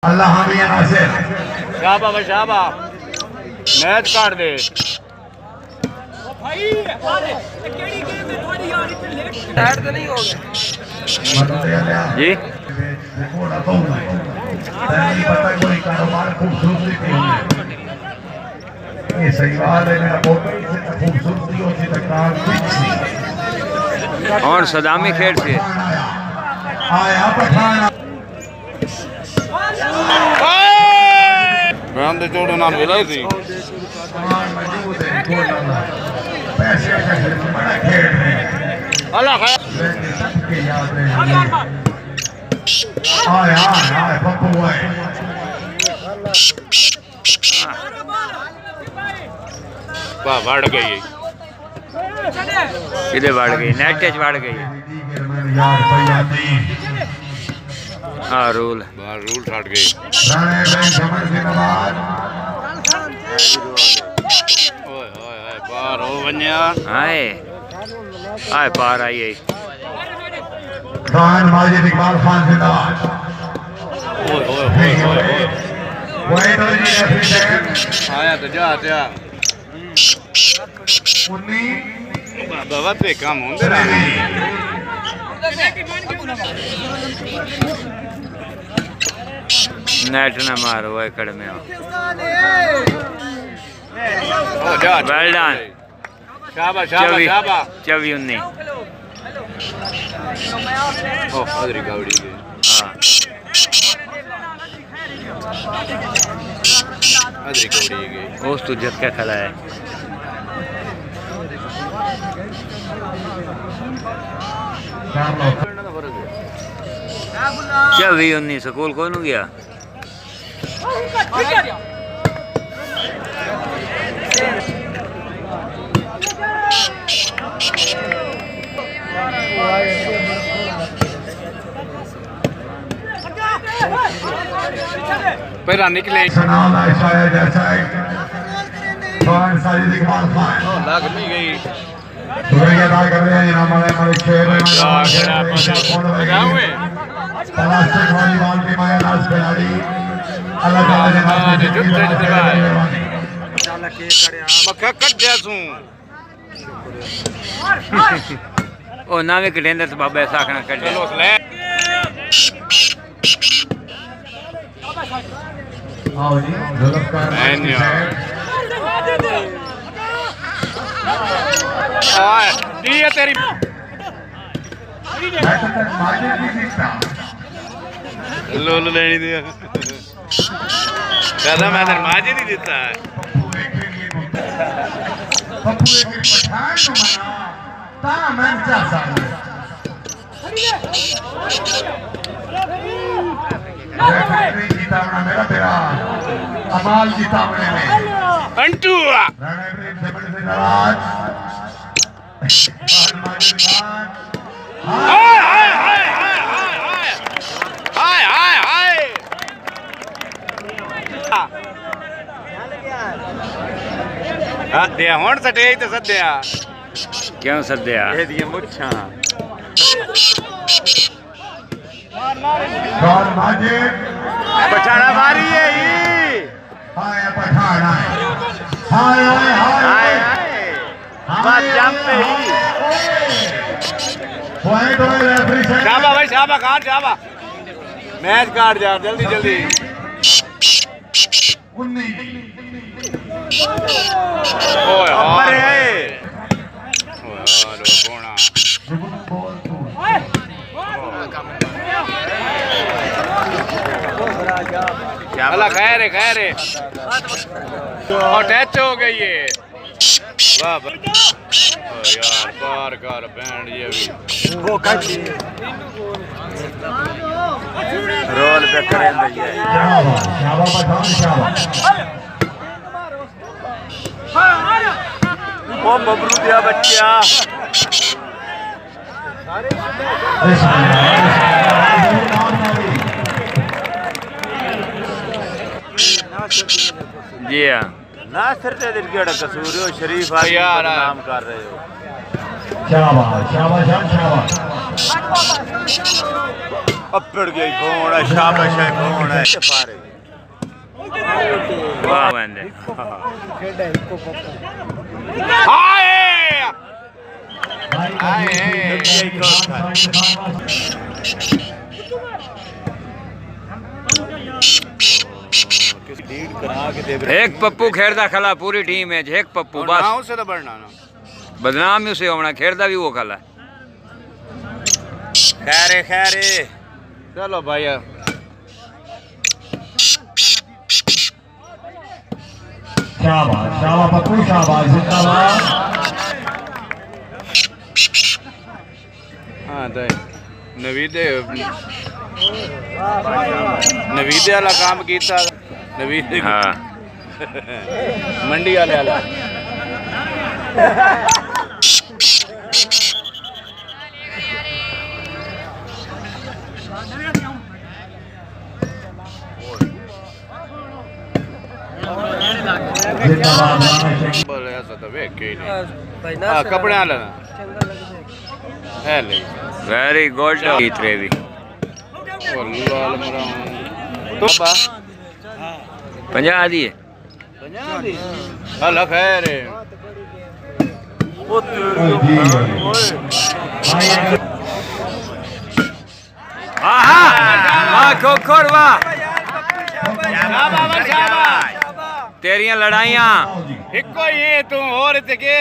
अल्लाह हामी नासिर शाबा भाई शाबा मैच काट दे भाई अरे केड़ी गेम में थोड़ी यार इतने लेट टायर तो नहीं हो गया जी थोड़ा कहूंगा नहीं पता कोई कारोबार खूबसूरती के होंगे ये सही बात है मेरा फोटो से खूबसूरती होती तो कार पीछे और सदामी खेड़ से आया पठान मैं तो जोड़ो ना मिला थी मौजूद है पैसे का बड़ा खेल है अल्लाह खैर सबके याद है आया आया पप्पू भाई वाह बढ़ गई किधर बढ़ गई नेट टच बढ़ गई यार भैया दी हाँ रूल छट गई राणे भाई समझ के बाद ओए ओए ओए पार हो बन्या आए आए पार आई है खान माजिद इकबाल खान जिंदाबाद ओए ओए ओए ओए वाइट और जी एफिशिएंट आया तो जा उन्नी बाबा पे काम होंगे ना नेट ना मारो एकड़ में वेल डन शाबाश शाबाश शाबाश 24-19 ओ अदरी गावड़ी गई हां अदरी गावड़ी गई उस तो झटका खड़ा है क्या 20-19 स्कूल कौन हो गया पैरा निकले सनाम आयशा जैसा खान साजिद इकबाल खान लग नहीं गई शुक्रिया अदा कर रहे हैं जनाब हमारे खेल प्लास्टिक वाली बाल्टी में नाच खिलाड़ी अल्लाह ताला मक्खा कट दिया तू ओ नावे कटेंदर तो बाबा ऐसा आखना कट चलो ले आओ जी जुल्फकार ओए दी है तेरी माजिद भी जीता लोल लेनी दिया कहता मैं तेरे माजिद ही देता है पप्पू एक पठान को मना ता मैं क्या सामने रेफरी जीता बना मेरा तेरा अमाल जीता बने में अंटू राणा प्रेम से बड़े से नाराज माजिद खान हाय हाय हाय हाय हाय हाय हाय हां दे हुन सटे ते सद्या क्यों सद्या ए दी मुच्छां और माजिद पछाड़ा मारी है ई हाय पठान हाय हाय हाय हाय हाय बस जंप पे ही पॉइंट और रेफरी से शाबा भाई शाबा काट शाबा मैच काट जा जल्दी जल्दी 19 ओए अरे ओए लो कोना अल्लाह खैर है और टच हो गई है वाह ओ यार पार कर बैंड ये भी वो कट रोल पे करें भैया शाबाश पठान शाबाश ओ बबरू दिया बच्चा जी हाँ नासिर ते दिल केड़ा कसूर हो शरीफ आ यार नाम कर रहे हो शाबाश शाबाश शाबाश अपड़ गई कौन है शाबाश है कौन है वंदे एक पप्पू खेरदा खला पूरी टीम है एक पप्पू बस से तो बढ़ना ना बदनाम उसे होना खेरदा भी वो खला खैरे खैरे चलो भाई शाबाश शाबाश पप्पू शाबाश जिंदाबाद हाँ तो नवीदे वाला काम किया नवीदे हाँ मंडी वाले वाला जिंदाबाद बोले ऐसा तो वे क्यों नहीं हाँ कपड़े वाला ना है ले वेरी गुड इतरे भी लाल मराऊं तो बा 50 दिए हला खैर आहा वाह खोखर वाह तेरियां लड़ाइयां इको ये तू और ते के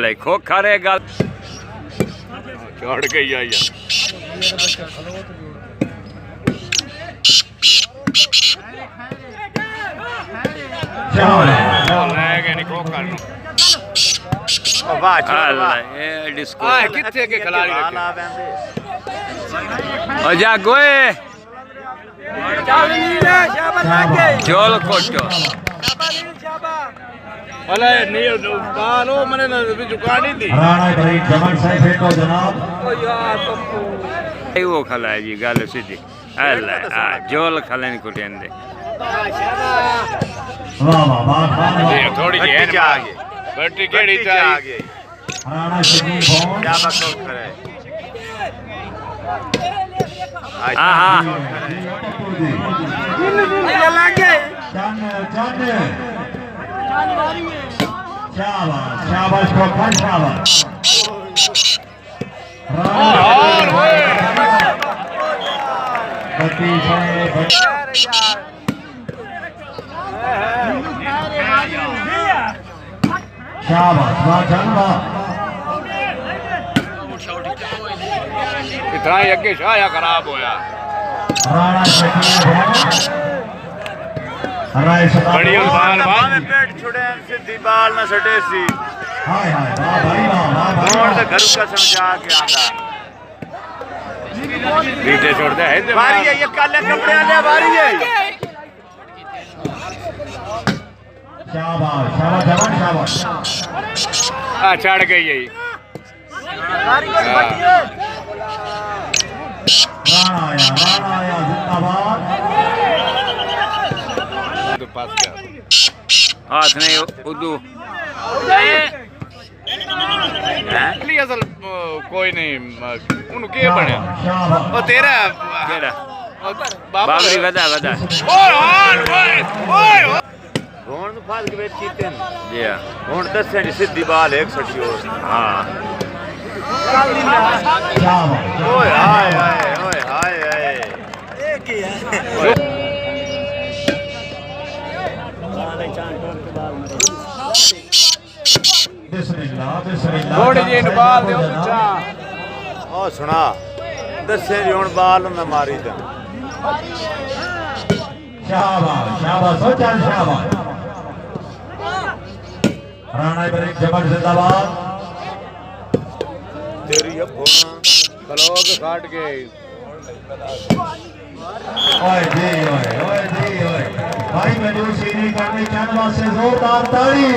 ले खोखरे गल चढ़ गई आई ले नहीं खोखर ए डिस्को आ किथे के खिलाड़ी रखे ओ जा गोए जोल कोटो अले नहीं बालो मने ना जुकानी थी राणा भाई जमन साहब है को जनाब वो खला है जी गल सीधी अल्लाह जोल खलन कुटेंदे वाह वाह वाह वाह ये थोड़ी जी है ना बैटरी केड़ी चाहिए राणा शरीफ हो क्या बकवास करे आहा चन चन शाबाश शाबाश खोखर शाबाश बत्ती से शाबाश वाह जनवा इतना ही अगे शाया खराब होया राणा शरीफ हो राय बड़ी बाल बाल पेट छुड़े सीधी बाल ना सटे सी हाय हाय वाह भाई वाह वाह भाई कौन से वाह। घर का समझा के आंदा पीछे छोड़ दे है बारी है ये काले कपड़े वाले बारी है शाबाश शाबाश जवान शाबाश आ चढ़ गई है राणा आया जिंदाबाद तो पास गया हाथ नहीं उदू असल कोई नहीं उन के बने शाबाश ओ तेरा केड़ा बाबा बाबरी वदा वदा ओए ओए कौन नु फाल के वेट कीते न जी कौन दसे दी सीधी बाल एक सटी और हां शाबाश ओए हाय हाय ओए हाय हाय बिस्मिल्लाह बिस्मिल्लाह थोड़ी जी बाल दे पीछा ओ सुना दसे दी हुन बाल ना मारी दा शाबाश शाबाश हो चल शाबाश राणा ब्रेक जबर जिंदाबाद तेरी अब होना ब्लॉक काट के ओए जी ओए भाई मैंने सीरी करने चांदवा से जोरदार ताली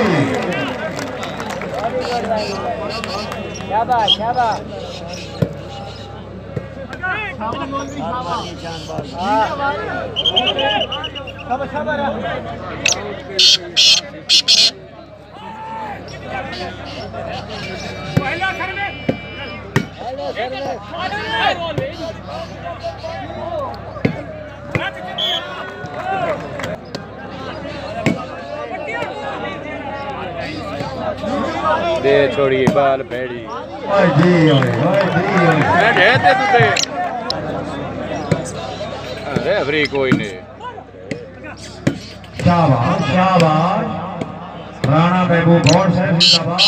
शाबाश शाबाश दे छोड़िए बाल फेड़ी ओए जी ओए मैं ढेते तुते अरे फ्री कोई नहीं शाबाश शाबाश राणा महबूब भौर साहब जिंदाबाद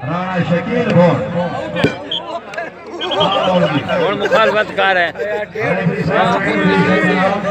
राणा शकील भौर कौन मुखालफत कर है अरे भी साहब